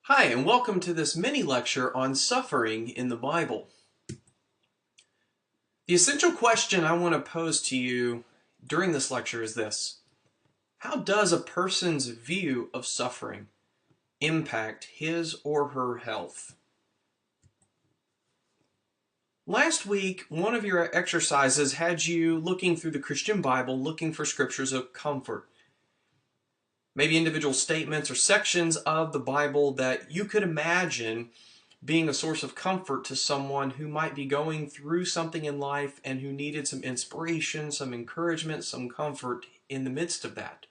Hi, and welcome to this mini lecture on suffering in the Bible. The essential question I want to pose to you during this lecture is this: how does a person's view of suffering impact his or her health? Last week, one of your exercises had you looking through the Christian Bible, looking for scriptures of comfort. Maybe individual statements or sections of the Bible that you could imagine being a source of comfort to someone who might be going through something in life and who needed some inspiration, some encouragement, some comfort in the midst of that.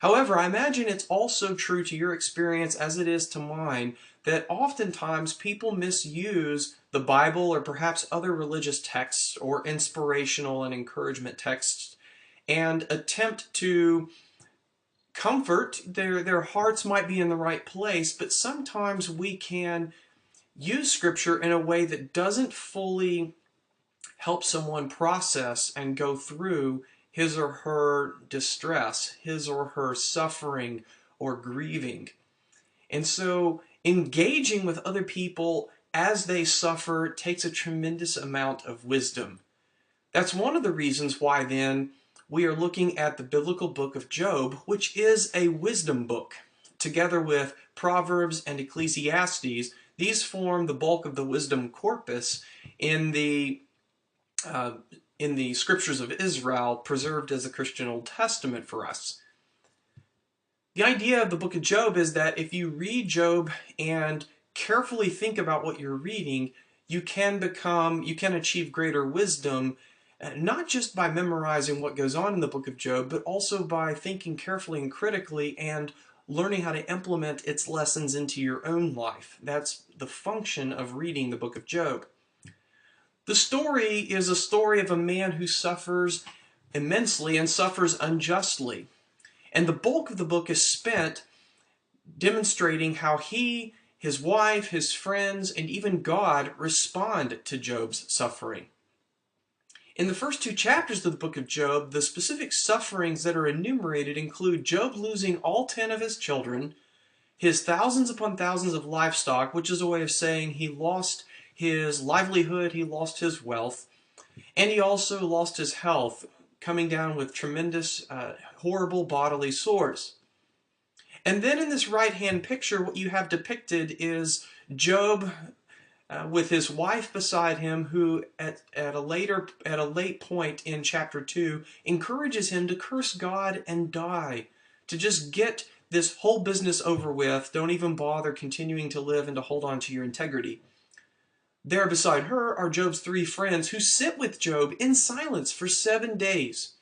However, I imagine it's also true to your experience as it is to mine that oftentimes people misuse the Bible or perhaps other religious texts or inspirational and encouragement texts and attempt to comfort. Their hearts might be in the right place, but sometimes we can use scripture in a way that doesn't fully help someone process and go through his or her distress, his or her suffering or grieving. And so engaging with other people as they suffer takes a tremendous amount of wisdom. That's one of the reasons why then we are looking at the biblical book of Job, which is a wisdom book. Together with Proverbs and Ecclesiastes, these form the bulk of the wisdom corpus in the scriptures of Israel, preserved as a Christian Old Testament for us. The idea of the book of Job is that if you read Job and carefully think about what you're reading, you can achieve greater wisdom, not just by memorizing what goes on in the book of Job, but also by thinking carefully and critically and learning how to implement its lessons into your own life. That's the function of reading the book of Job. The story is a story of a man who suffers immensely and suffers unjustly. And the bulk of the book is spent demonstrating how he, his wife, his friends, and even God respond to Job's suffering. In the first 2 chapters of the book of Job, the specific sufferings that are enumerated include Job losing all 10 of his children, his thousands upon thousands of livestock, which is a way of saying he lost his livelihood, he lost his wealth, and he also lost his health, coming down with tremendous, horrible bodily sores. And then in this right-hand picture, what you have depicted is Job with his wife beside him, who at a late point in chapter 2 encourages him to curse God and die, to just get this whole business over with. Don't even bother continuing to live and to hold on to your integrity. There beside her are Job's 3 friends who sit with Job in silence for 7 days.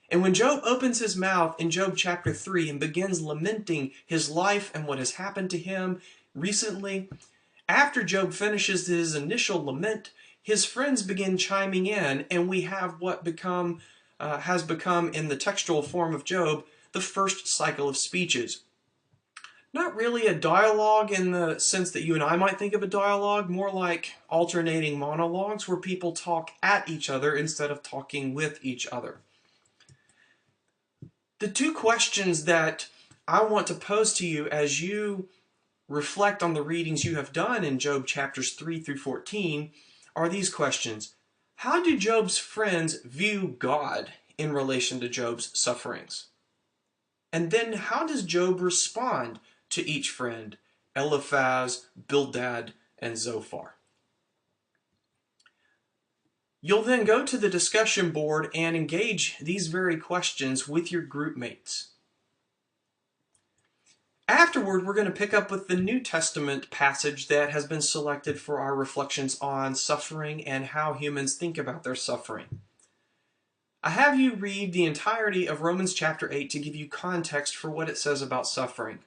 And when Job opens his mouth in Job chapter 3 and begins lamenting his life and what has happened to him recently, after Job finishes his initial lament, his friends begin chiming in, and we have what has become in the textual form of Job the first cycle of speeches. Not really a dialogue in the sense that you and I might think of a dialogue, more like alternating monologues where people talk at each other instead of talking with each other. The 2 questions that I want to pose to you as you reflect on the readings you have done in Job chapters 3 through 14 are these questions. How do Job's friends view God in relation to Job's sufferings? And then how does Job respond to each friend, Eliphaz, Bildad, and Zophar? You'll then go to the discussion board and engage these very questions with your group mates. Afterward, we're going to pick up with the New Testament passage that has been selected for our reflections on suffering and how humans think about their suffering. I have you read the entirety of Romans chapter 8 to give you context for what it says about suffering.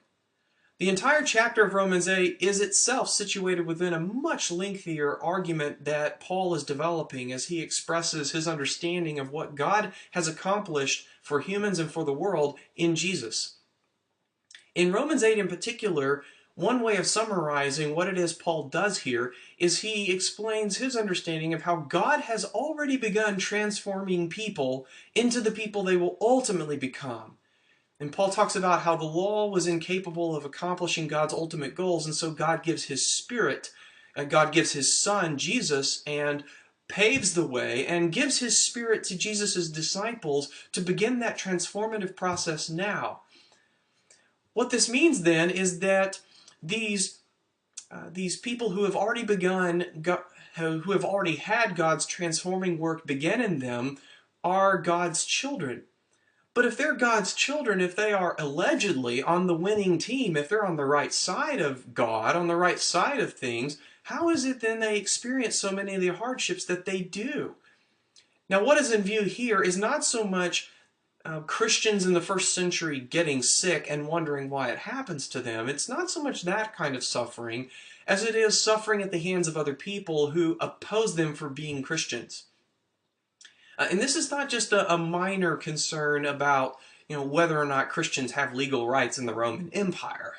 The entire chapter of Romans 8 is itself situated within a much lengthier argument that Paul is developing as he expresses his understanding of what God has accomplished for humans and for the world in Jesus. In Romans 8 in particular, one way of summarizing what it is Paul does here is he explains his understanding of how God has already begun transforming people into the people they will ultimately become. And Paul talks about how the law was incapable of accomplishing God's ultimate goals, and so God gives his Spirit, God gives his Son, Jesus, and paves the way and gives his Spirit to Jesus' disciples to begin that transformative process now. What this means then is that these people who have already who have already had God's transforming work begin in them are God's children. But if they're God's children, if they are allegedly on the winning team, if they're on the right side of God, on the right side of things, how is it then they experience so many of the hardships that they do? Now, what is in view here is not so much Christians in the first century getting sick and wondering why it happens to them. It's not so much that kind of suffering as it is suffering at the hands of other people who oppose them for being Christians. And this is not just a minor concern about whether or not Christians have legal rights in the Roman Empire.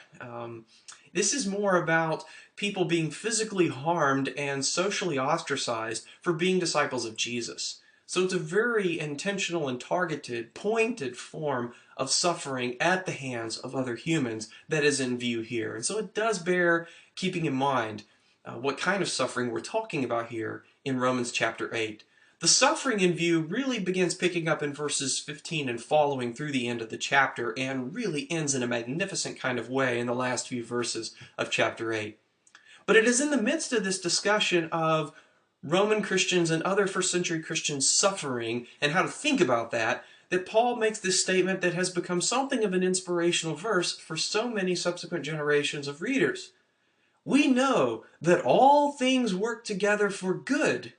This is more about people being physically harmed and socially ostracized for being disciples of Jesus. So it's a very intentional and targeted, pointed form of suffering at the hands of other humans that is in view here. And so it does bear keeping in mind what kind of suffering we're talking about here in Romans chapter 8. The suffering in view really begins picking up in verses 15 and following through the end of the chapter, and really ends in a magnificent kind of way in the last few verses of chapter 8. But it is in the midst of this discussion of Roman Christians and other first century Christians suffering and how to think about that Paul makes this statement that has become something of an inspirational verse for so many subsequent generations of readers. We know that all things work together for good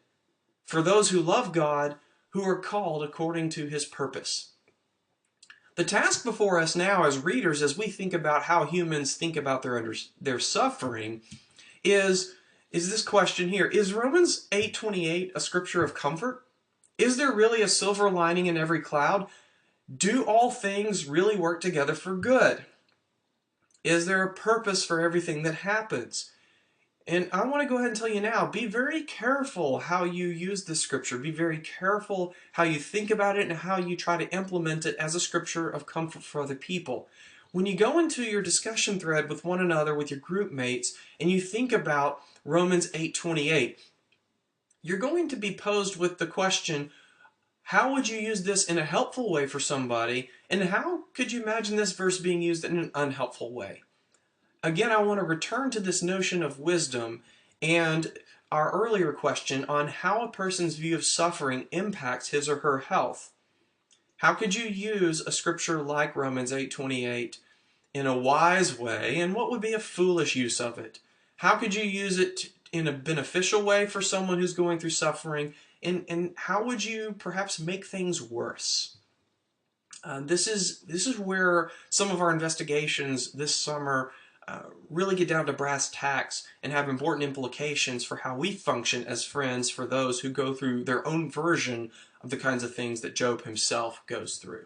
for those who love God, who are called according to his purpose. The task before us now as readers, as we think about how humans think about their suffering, is this question here. Is Romans 8:28 a scripture of comfort? Is there really a silver lining in every cloud? Do all things really work together for good? Is there a purpose for everything that happens? And I want to go ahead and tell you now, be very careful how you use this scripture. Be very careful how you think about it and how you try to implement it as a scripture of comfort for other people. When you go into your discussion thread with one another, with your group mates, and you think about Romans 8:28, you're going to be posed with the question, how would you use this in a helpful way for somebody, and how could you imagine this verse being used in an unhelpful way? Again, I want to return to this notion of wisdom and our earlier question on how a person's view of suffering impacts his or her health. How could you use a scripture like Romans 8:28 in a wise way, and what would be a foolish use of it? How could you use it in a beneficial way for someone who's going through suffering, and how would you perhaps make things worse? This is where some of our investigations this summer really get down to brass tacks and have important implications for how we function as friends for those who go through their own version of the kinds of things that Job himself goes through.